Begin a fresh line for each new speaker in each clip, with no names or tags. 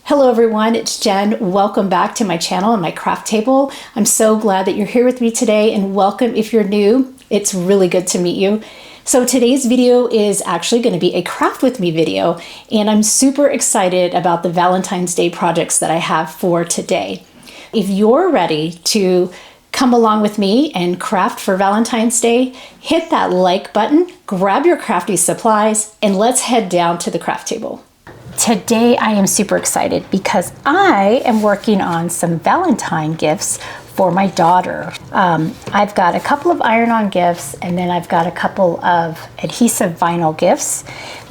Hello everyone, it's Jen. Welcome back to my channel and my craft table. I'm so glad that you're here with me today, and welcome if you're new. It's really good to meet you. So today's video is actually going to be a craft with me video, and I'm super excited about the Valentine's Day projects that I have for today. If you're ready to come along with me and craft for Valentine's Day, hit that like button, grab your crafty supplies, and let's head down to the craft table. Today I am super excited because I am working on some Valentine gifts for my daughter. I've got a couple of iron-on gifts, and then I've got a couple of adhesive vinyl gifts.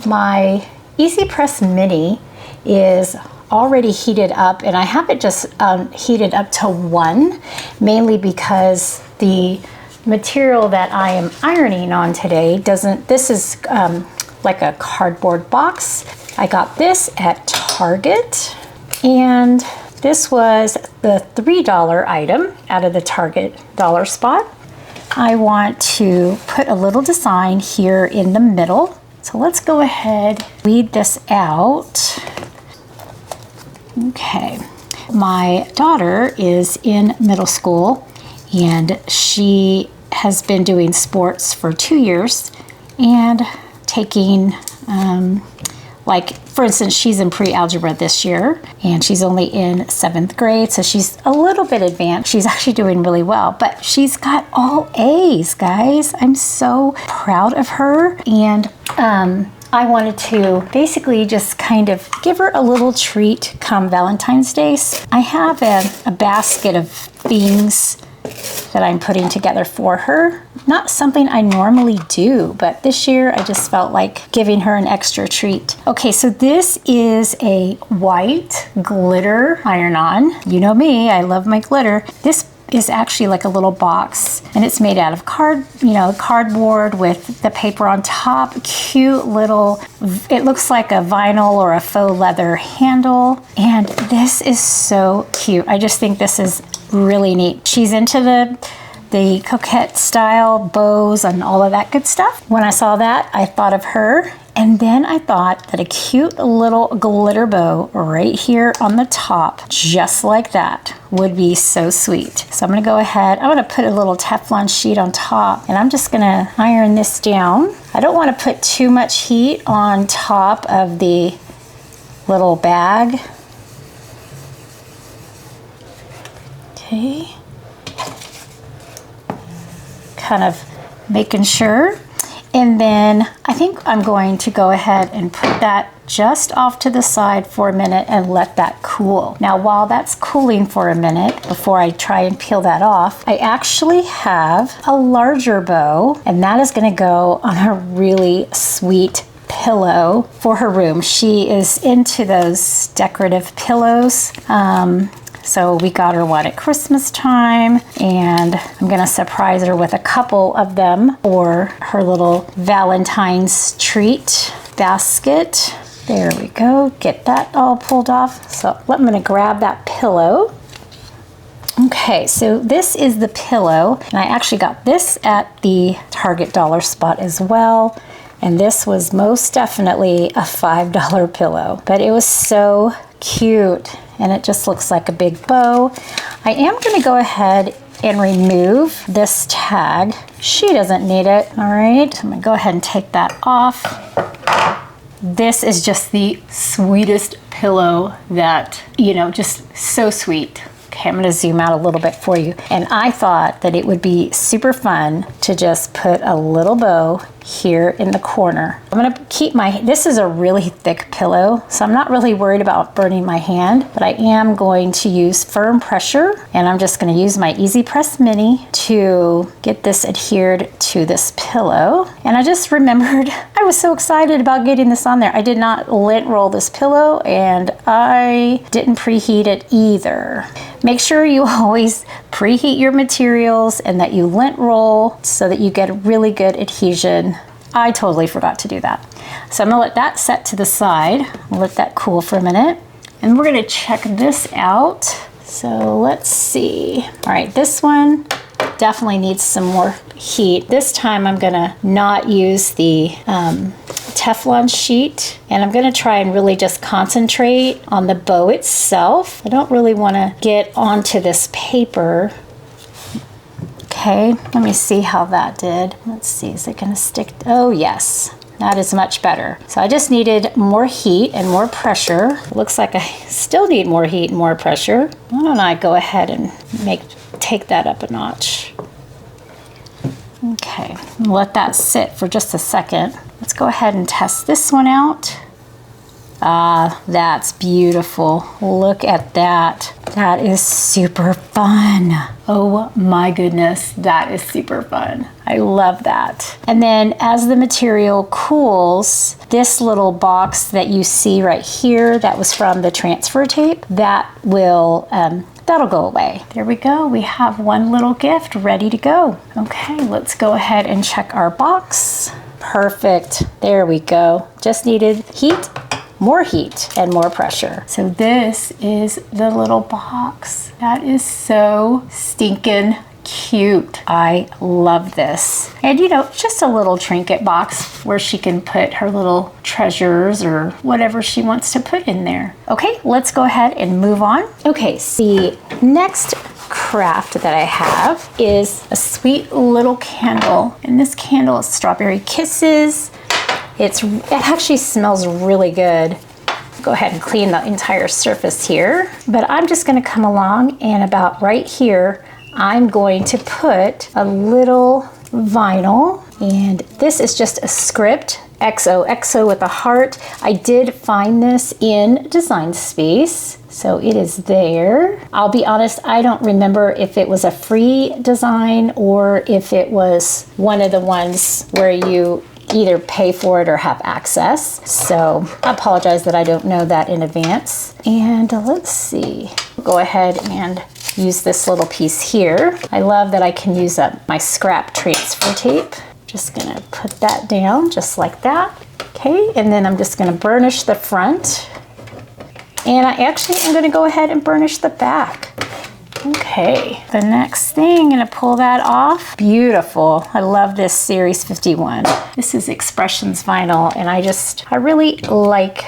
My Easy Press Mini is already heated up, and I have it just heated up to 1, mainly because the material that I am ironing on today this is like a cardboard box. I got this at Target, and this was the $3 item out of the Target dollar spot. I want to put a little design here in the middle. So let's go ahead, weed this out. Okay, my daughter is in middle school, and she has been doing sports for 2 years and taking like, for instance, she's in pre-algebra this year, and she's only in 7th grade, so she's a little bit advanced. She's actually doing really well, but she's got all A's, guys. I'm so proud of her, and I wanted to basically just kind of give her a little treat come Valentine's Day. I have a basket of things that I'm putting together for her. Not something I normally do, but this year I just felt like giving her an extra treat. Okay, so this is a white glitter iron-on. You know me, I love my glitter. This is actually like a little box, and it's made out of cardboard with the paper on top. Cute little, it looks like a vinyl or a faux leather handle, and this is so cute. I just think this is really neat. She's into the coquette style bows and all of that good stuff. When I saw that, I thought of her, and then I thought that a cute little glitter bow right here on the top, just like that, would be so sweet. So I'm gonna go ahead, I'm gonna put a little Teflon sheet on top, and I'm just gonna iron this down. I don't wanna put too much heat on top of the little bag. Okay. Kind of making sure. And then I think I'm going to go ahead and put that just off to the side for a minute and let that cool. Now, while that's cooling for a minute, before I try and peel that off, I actually have a larger bow, and that is gonna go on a really sweet pillow for her room. She is into those decorative pillows. So we got her one at Christmas time, and I'm gonna surprise her with a couple of them for her little Valentine's treat basket. There we go, get that all pulled off. So I'm gonna grab that pillow. Okay, so this is the pillow, and I actually got this at the Target dollar spot as well. And this was most definitely a $5 pillow, but it was so cute, and it just looks like a big bow. I am gonna go ahead and remove this tag. She doesn't need it, all right? I'm gonna go ahead and take that off. This is just the sweetest pillow that, just so sweet. Okay, I'm gonna zoom out a little bit for you. And I thought that it would be super fun to just put a little bow here in the corner. I'm gonna keep this is a really thick pillow, so I'm not really worried about burning my hand, but I am going to use firm pressure, and I'm just gonna use my Easy Press Mini to get this adhered to this pillow. And I just remembered, I was so excited about getting this on there. I did not lint roll this pillow, and I didn't preheat it either. Make sure you always preheat your materials and that you lint roll so that you get a really good adhesion. I totally forgot to do that. So I'm gonna let that set to the side. I'll let that cool for a minute. And we're gonna check this out. So let's see. All right, this one definitely needs some more heat. This time I'm gonna not use the Teflon sheet, and I'm gonna try and really just concentrate on the bow itself. I don't really wanna get onto this paper. Okay, let me see how that did. Let's see, is it gonna stick? Oh yes, that is much better. So I just needed more heat and more pressure. Looks like I still need more heat and more pressure. Why don't I go ahead and take that up a notch? Okay, let that sit for just a second. Let's go ahead and test this one out. Ah, that's beautiful. Look at that. That is super fun. Oh my goodness, that is super fun. I love that. And then as the material cools, this little box that you see right here, that was from the transfer tape, that will, that'll go away. There we go. We have one little gift ready to go. Okay, let's go ahead and check our box. Perfect. There we go. Just needed heat, more heat, and more pressure. So this is the little box. That is so stinking cute. I love this. And you know, just a little trinket box where she can put her little treasures or whatever she wants to put in there. Okay, let's go ahead and move on. Okay, see, next craft that I have is a sweet little candle. And this candle is Strawberry Kisses. It actually smells really good. Go ahead and clean the entire surface here. But I'm just gonna come along and about right here, I'm going to put a little vinyl. And this is just a script, XOXO with a heart. I did find this in Design Space, so it is there. I'll be honest, I don't remember if it was a free design or if it was one of the ones where you either pay for it or have access. So I apologize that I don't know that in advance. And let's see, go ahead and use this little piece here. I love that I can use up my scrap transfer tape. Just gonna put that down just like that. Okay, and then I'm just gonna burnish the front. And I actually am gonna go ahead and burnish the back. Okay, the next thing, I'm gonna pull that off. Beautiful. I love this Series 51. This is Expressions vinyl, and I really like,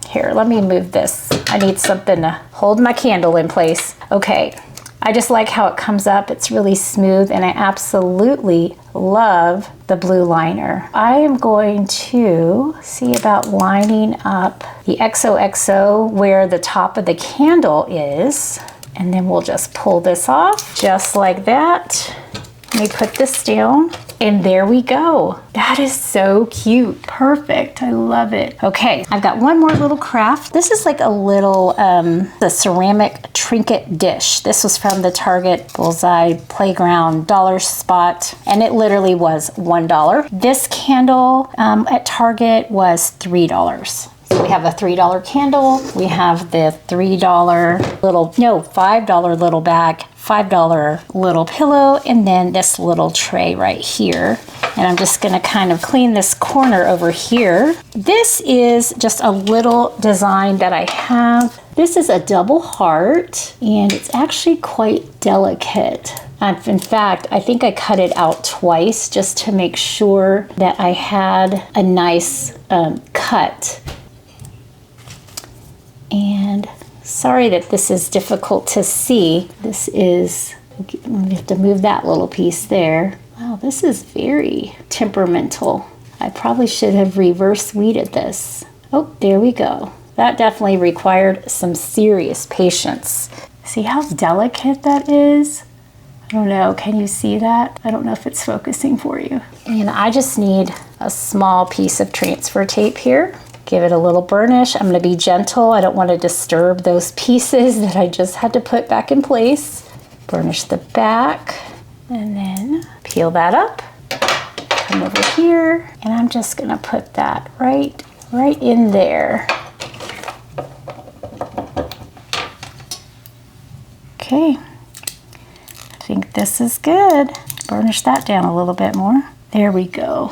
here, let me move this. I need something to hold my candle in place. Okay, I just like how it comes up. It's really smooth, and I absolutely love the blue liner. I am going to see about lining up the XOXO where the top of the candle is. And then we'll just pull this off just like that. Let me put this down, and there we go. That is so cute. Perfect. I love it. Okay, I've got one more little craft. This is like a little the ceramic trinket dish. This was from the Target Bullseye Playground dollar spot, and it literally was $1. This candle at Target was $3. So we have a $3 candle, we have the $5 little bag, $5 little pillow, and then this little tray right here. And I'm just gonna kind of clean this corner over here. This is just a little design that I have. This is a double heart, and it's actually quite delicate. In fact, I think I cut it out twice just to make sure that I had a nice cut. And sorry that this is difficult to see. This is, we have to move that little piece there. Wow, this is very temperamental. I probably should have reverse weeded this. Oh, there we go. That definitely required some serious patience. See how delicate that is? I don't know, can you see that? I don't know if it's focusing for you. And I just need a small piece of transfer tape here. Give it a little burnish. I'm gonna be gentle. I don't want to disturb those pieces that I just had to put back in place. Burnish the back, and then peel that up. Come over here, and I'm just gonna put that right in there. Okay, I think this is good. Burnish that down a little bit more. There we go.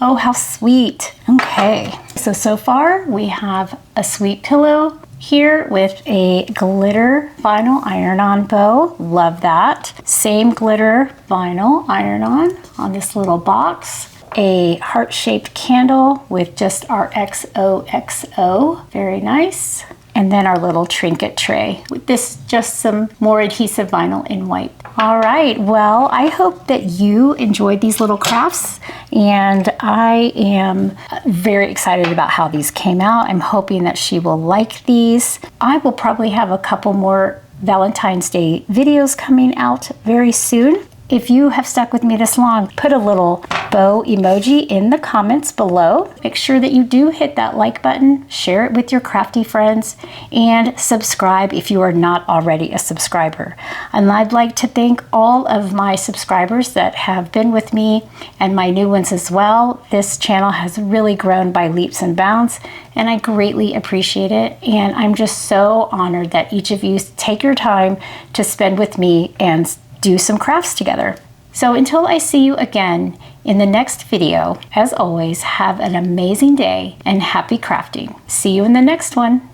Oh, how sweet. Okay, so far we have a sweet pillow, Here with a glitter vinyl iron-on bow. Love that. Same glitter vinyl iron-on this little box. A heart-shaped candle with just our XOXO. Very nice. And then our little trinket tray with this, just some more adhesive vinyl in white. All right, well, I hope that you enjoyed these little crafts, and I am very excited about how these came out. I'm hoping that she will like these. I will probably have a couple more Valentine's Day videos coming out very soon. If you have stuck with me this long, put a little bow emoji in the comments below. Make sure that you do hit that like button, share it with your crafty friends, and subscribe if you are not already a subscriber. And I'd like to thank all of my subscribers that have been with me and my new ones as well. This channel has really grown by leaps and bounds, and I greatly appreciate it. And I'm just so honored that each of you take your time to spend with me and do some crafts together. So until I see you again in the next video, as always, have an amazing day and happy crafting. See you in the next one.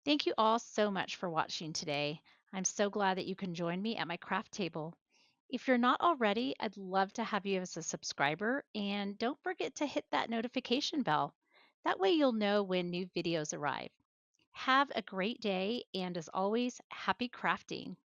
Thank you all so much for watching today. I'm so glad that you can join me at my craft table. If you're not already, I'd love to have you as a subscriber, and don't forget to hit that notification bell. That way you'll know when new videos arrive. Have a great day, and as always, happy crafting.